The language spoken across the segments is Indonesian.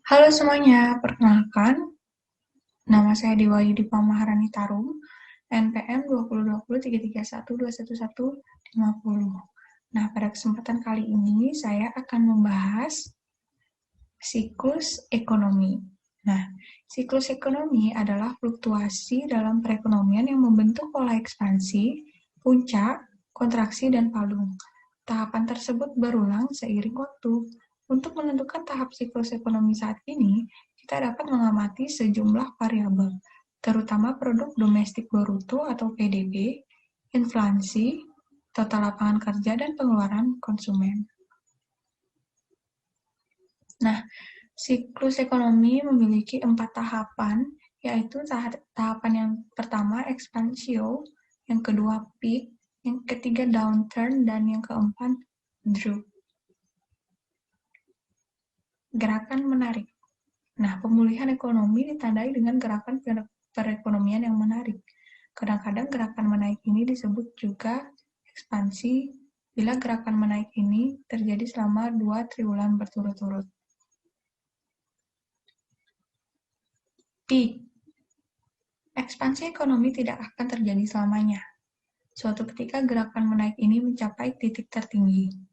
Halo semuanya, perkenalkan, nama saya Dewa Yudipa Maharani Tarum, NPM 2020-331-21150. Nah, pada kesempatan kali ini saya akan membahas siklus ekonomi. Nah, siklus ekonomi adalah fluktuasi dalam perekonomian yang membentuk pola ekspansi, puncak, kontraksi, dan palung. Tahapan tersebut berulang seiring waktu. Untuk menentukan tahap siklus ekonomi saat ini, kita dapat mengamati sejumlah variabel, terutama produk domestik bruto atau PDB, inflasi, total lapangan kerja, dan pengeluaran konsumen. Nah, siklus ekonomi memiliki 4 tahapan, yaitu tahapan yang pertama expansio, yang kedua peak, yang ketiga downturn, dan yang keempat drop. Gerakan menarik. Nah, pemulihan ekonomi ditandai dengan gerakan perekonomian yang menarik. Kadang-kadang gerakan menaik ini disebut juga ekspansi bila gerakan menaik ini terjadi selama 2 triwulan berturut-turut. Peak. Ekspansi ekonomi tidak akan terjadi selamanya. Suatu ketika gerakan menaik ini mencapai titik tertinggi.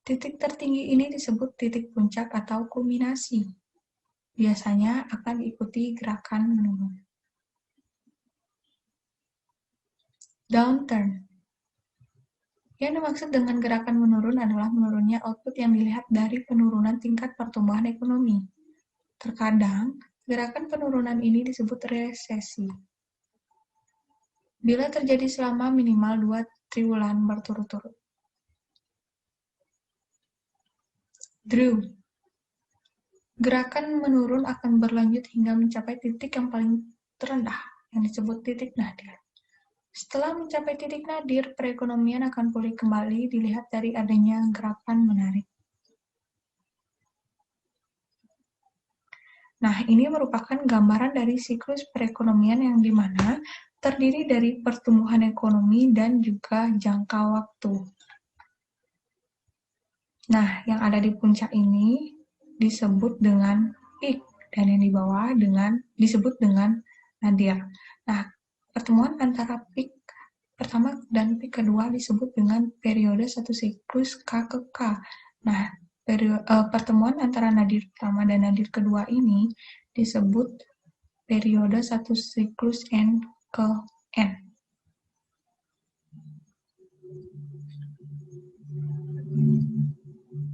Titik tertinggi ini disebut titik puncak atau kulminasi. Biasanya akan diikuti gerakan menurun. Downturn. Yang dimaksud dengan gerakan menurun adalah menurunnya output yang dilihat dari penurunan tingkat pertumbuhan ekonomi. Terkadang, gerakan penurunan ini disebut resesi. Bila terjadi selama minimal 2 triwulan berturut-turut. Drew. Gerakan menurun akan berlanjut hingga mencapai titik yang paling terendah, yang disebut titik nadir. Setelah mencapai titik nadir, perekonomian akan pulih kembali dilihat dari adanya gerakan menarik. Nah, ini merupakan gambaran dari siklus perekonomian yang dimana terdiri dari pertumbuhan ekonomi dan juga jangka waktu. Nah, yang ada di puncak ini disebut dengan peak, dan yang di bawah disebut dengan nadir. Nah, pertemuan antara peak pertama dan peak kedua disebut dengan periode satu siklus K ke K. Nah, pertemuan antara nadir pertama dan nadir kedua ini disebut periode satu siklus N ke N.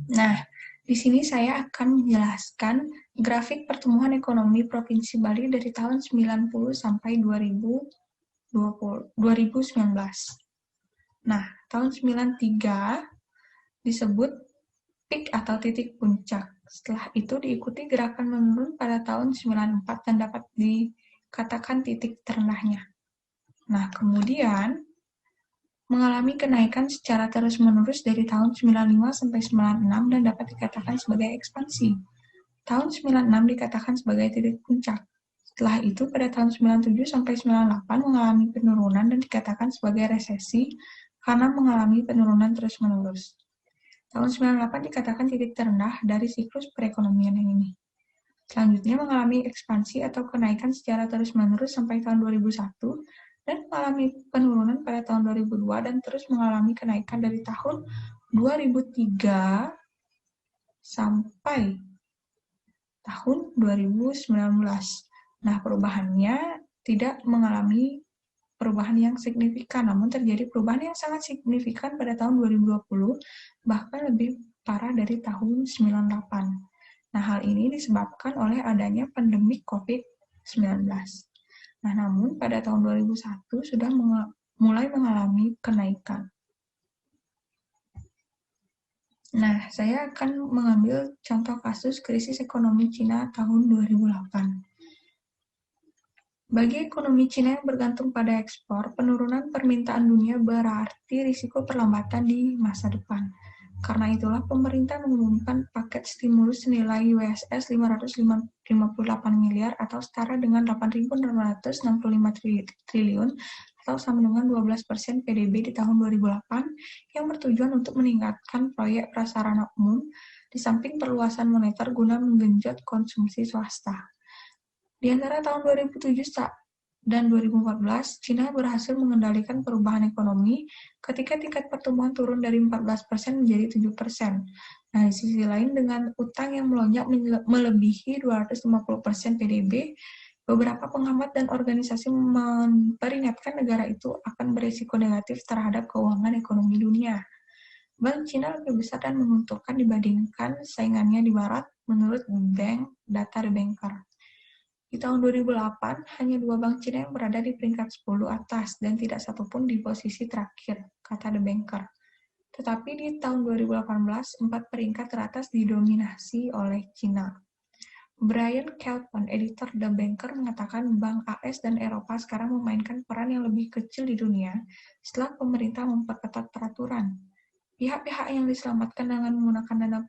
Nah, di sini saya akan menjelaskan grafik pertumbuhan ekonomi Provinsi Bali dari tahun 90 sampai 2019. Nah, tahun 93 disebut peak atau titik puncak. Setelah itu diikuti gerakan menurun pada tahun 94 dan dapat dikatakan titik terendahnya. Nah, kemudian mengalami kenaikan secara terus-menerus dari tahun 95 sampai 96 dan dapat dikatakan sebagai ekspansi. Tahun 96 dikatakan sebagai titik puncak. Setelah itu pada tahun 97 sampai 98 mengalami penurunan dan dikatakan sebagai resesi karena mengalami penurunan terus-menerus. Tahun 98 dikatakan titik terendah dari siklus perekonomian yang ini. Selanjutnya mengalami ekspansi atau kenaikan secara terus-menerus sampai tahun 2001 dan mengalami penurunan pada tahun 2002 dan terus mengalami kenaikan dari tahun 2003 sampai tahun 2019. Nah, perubahannya tidak mengalami perubahan yang signifikan, namun terjadi perubahan yang sangat signifikan pada tahun 2020, bahkan lebih parah dari tahun 98. Nah, hal ini disebabkan oleh adanya pandemi COVID-19. Nah, namun pada tahun 2001 sudah mulai mengalami kenaikan. Nah, saya akan mengambil contoh kasus krisis ekonomi Cina tahun 2008. Bagi ekonomi Cina yang bergantung pada ekspor, penurunan permintaan dunia berarti risiko perlambatan di masa depan. Karena itulah pemerintah mengumumkan paket stimulus senilai USS 558 miliar atau setara dengan 8.665 triliun atau sama dengan 12% PDB di tahun 2008 yang bertujuan untuk meningkatkan proyek prasarana umum di samping perluasan moneter guna menggenjot konsumsi swasta. Di antara tahun 2007 dan 2014, Cina berhasil mengendalikan perubahan ekonomi ketika tingkat pertumbuhan turun dari 14% menjadi 7%. Nah, di sisi lain, dengan utang yang melonjak melebihi 250% PDB, beberapa pengamat dan organisasi memperingatkan negara itu akan berisiko negatif terhadap keuangan ekonomi dunia. Bank Cina lebih besar dan menguntungkan dibandingkan saingannya di Barat, menurut data The Banker. Di tahun 2008, hanya 2 bank Cina yang berada di peringkat 10 atas dan tidak satupun di posisi terakhir, kata The Banker. Tetapi di tahun 2018, 4 peringkat teratas didominasi oleh Cina. Brian Kelton, editor The Banker, mengatakan bank AS dan Eropa sekarang memainkan peran yang lebih kecil di dunia setelah pemerintah memperketat peraturan. Pihak-pihak yang diselamatkan dengan menggunakan dana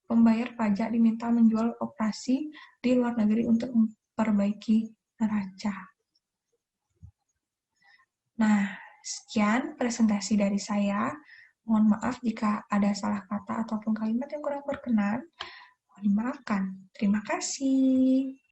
pembayar pajak diminta menjual operasi di luar negeri untuk memperbaiki neraca. Nah, sekian presentasi dari saya. Mohon maaf jika ada salah kata ataupun kalimat yang kurang berkenan. Mohon dimaafkan. Terima kasih.